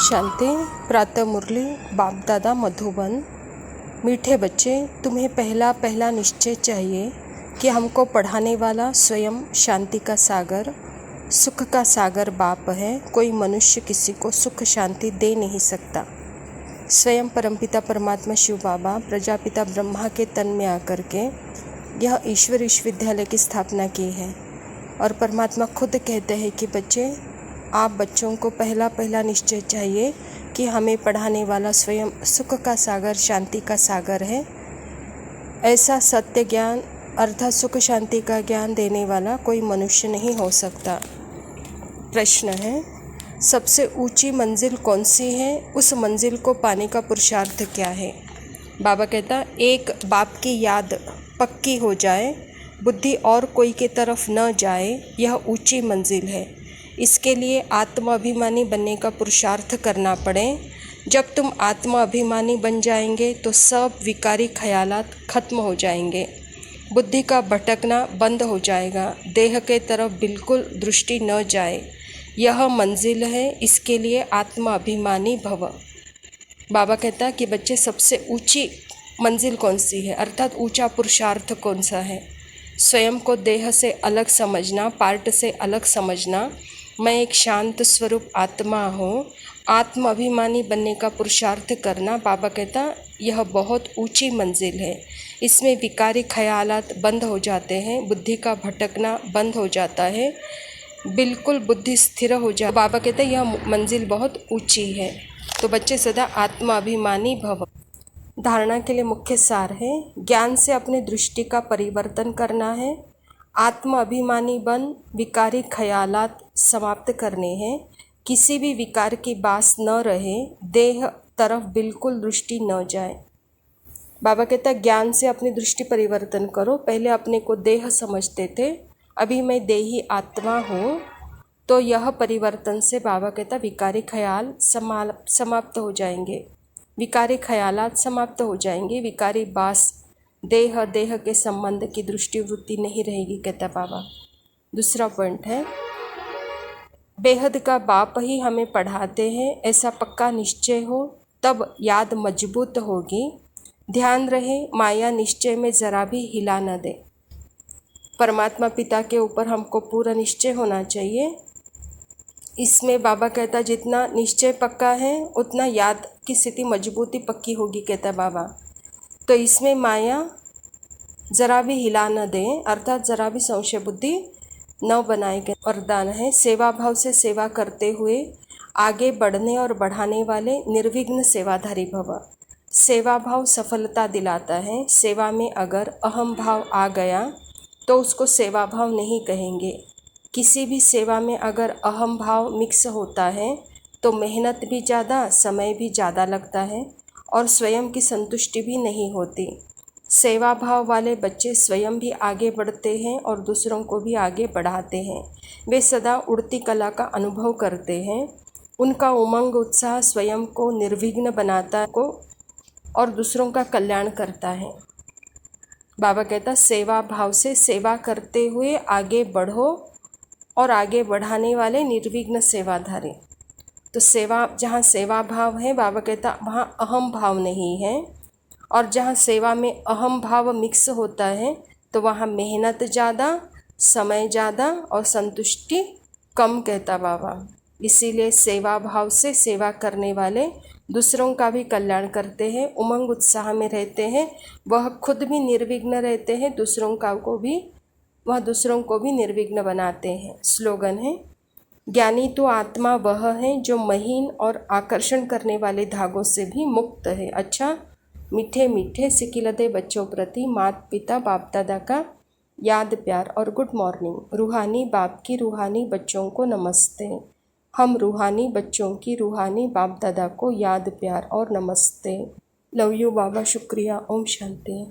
शांति। प्रातः मुरली बाप दादा मधुबन। मीठे बच्चे, तुम्हें पहला निश्चय चाहिए कि हमको पढ़ाने वाला स्वयं शांति का सागर, सुख का सागर बाप है। कोई मनुष्य किसी को सुख शांति दे नहीं सकता। स्वयं परमपिता परमात्मा शिव बाबा प्रजापिता ब्रह्मा के तन में आकर के यह ईश्वर विश्वविद्यालय की स्थापना की है। और परमात्मा खुद कहते हैं कि बच्चे, आप बच्चों को पहला निश्चय चाहिए कि हमें पढ़ाने वाला स्वयं सुख का सागर, शांति का सागर है। ऐसा सत्य ज्ञान अर्थात सुख शांति का ज्ञान देने वाला कोई मनुष्य नहीं हो सकता। प्रश्न है, सबसे ऊंची मंजिल कौन सी है? उस मंजिल को पाने का पुरुषार्थ क्या है? बाबा कहता, एक बाप की याद पक्की हो जाए, बुद्धि और कोई की तरफ न जाए, यह ऊंची मंजिल है। इसके लिए आत्माभिमानी बनने का पुरुषार्थ करना पड़े। जब तुम आत्माभिमानी बन जाएंगे तो सब विकारी ख्यालात खत्म हो जाएंगे, बुद्धि का भटकना बंद हो जाएगा, देह के तरफ बिल्कुल दृष्टि न जाए। यह मंजिल है, इसके लिए आत्माभिमानी भव। बाबा कहता कि बच्चे, सबसे ऊंची मंजिल कौन सी है, अर्थात ऊंचा पुरुषार्थ कौन सा है? स्वयं को देह से अलग समझना, पार्ट से अलग समझना। मैं एक शांत स्वरूप आत्मा हूँ, आत्म अभिमानी बनने का पुरुषार्थ करना। बाबा कहता, यह बहुत ऊंची मंजिल है। इसमें विकारी ख्यालात बंद हो जाते हैं, बुद्धि का भटकना बंद हो जाता है, बिल्कुल बुद्धि स्थिर हो जाए। बाबा कहते हैं यह मंजिल बहुत ऊंची है। तो बच्चे सदा आत्म अभिमानी भव। धारणा के लिए मुख्य सार है, ज्ञान से अपनी दृष्टि का परिवर्तन करना है, आत्म अभिमानी बन विकारी ख्यालात समाप्त करने हैं, किसी भी विकार की बास न रहे, देह तरफ बिल्कुल दृष्टि न जाए। बाबा कहता है ज्ञान से अपनी दृष्टि परिवर्तन करो। पहले अपने को देह समझते थे, अभी मैं देही आत्मा हूँ। तो यह परिवर्तन से बाबा कहता विकारी ख्याल समाप्त हो जाएंगे, विकारी ख्यालात समाप्त हो जाएंगे, विकारी बास देह के संबंध की दृष्टि वृत्ति नहीं रहेगी, कहता बाबा। दूसरा पॉइंट है, बेहद का बाप ही हमें पढ़ाते हैं, ऐसा पक्का निश्चय हो तब याद मजबूत होगी। ध्यान रहे माया निश्चय में ज़रा भी हिला न दे। परमात्मा पिता के ऊपर हमको पूरा निश्चय होना चाहिए। इसमें बाबा कहता जितना निश्चय पक्का है उतना याद की स्थिति मजबूती पक्की होगी, कहता बाबा। तो इसमें माया ज़रा भी हिला न दे, अर्थात ज़रा भी संशय बुद्धि न बनाए। के वरदान है, सेवा भाव से सेवा करते हुए आगे बढ़ने और बढ़ाने वाले निर्विघ्न सेवाधारी भव। सेवा भाव सफलता दिलाता है। सेवा में अगर अहम भाव आ गया तो उसको सेवा भाव नहीं कहेंगे। किसी भी सेवा में अगर अहम भाव मिक्स होता है तो मेहनत भी ज़्यादा, समय भी ज़्यादा लगता है और स्वयं की संतुष्टि भी नहीं होती। सेवा भाव वाले बच्चे स्वयं भी आगे बढ़ते हैं और दूसरों को भी आगे बढ़ाते हैं। वे सदा उड़ती कला का अनुभव करते हैं। उनका उमंग उत्साह स्वयं को निर्विघ्न बनाता को और दूसरों का कल्याण करता है। बाबा कहता सेवा भाव से सेवा करते हुए आगे बढ़ो और आगे बढ़ाने वाले निर्विघ्न सेवाधारी। तो सेवा, जहाँ सेवा भाव है, बाबा कहता वहाँ अहम भाव नहीं है। और जहाँ सेवा में अहम भाव मिक्स होता है तो वहाँ मेहनत ज़्यादा, समय ज़्यादा और संतुष्टि कम, कहता बाबा। इसीलिए सेवा भाव से सेवा करने वाले दूसरों का भी कल्याण करते हैं, उमंग उत्साह में रहते हैं, वह खुद भी निर्विघ्न रहते हैं, दूसरों को भी निर्विघ्न बनाते हैं। स्लोगन है, ज्ञानी तो आत्मा वह है जो महीन और आकर्षण करने वाले धागों से भी मुक्त है। अच्छा, मीठे मीठे सिकिलते बच्चों प्रति माता पिता बाप दादा का याद प्यार और गुड मॉर्निंग। रूहानी बाप की रूहानी बच्चों को नमस्ते। हम रूहानी बच्चों की रूहानी बाप दादा को याद प्यार और नमस्ते। लव यू बाबा, शुक्रिया। ओम शांति।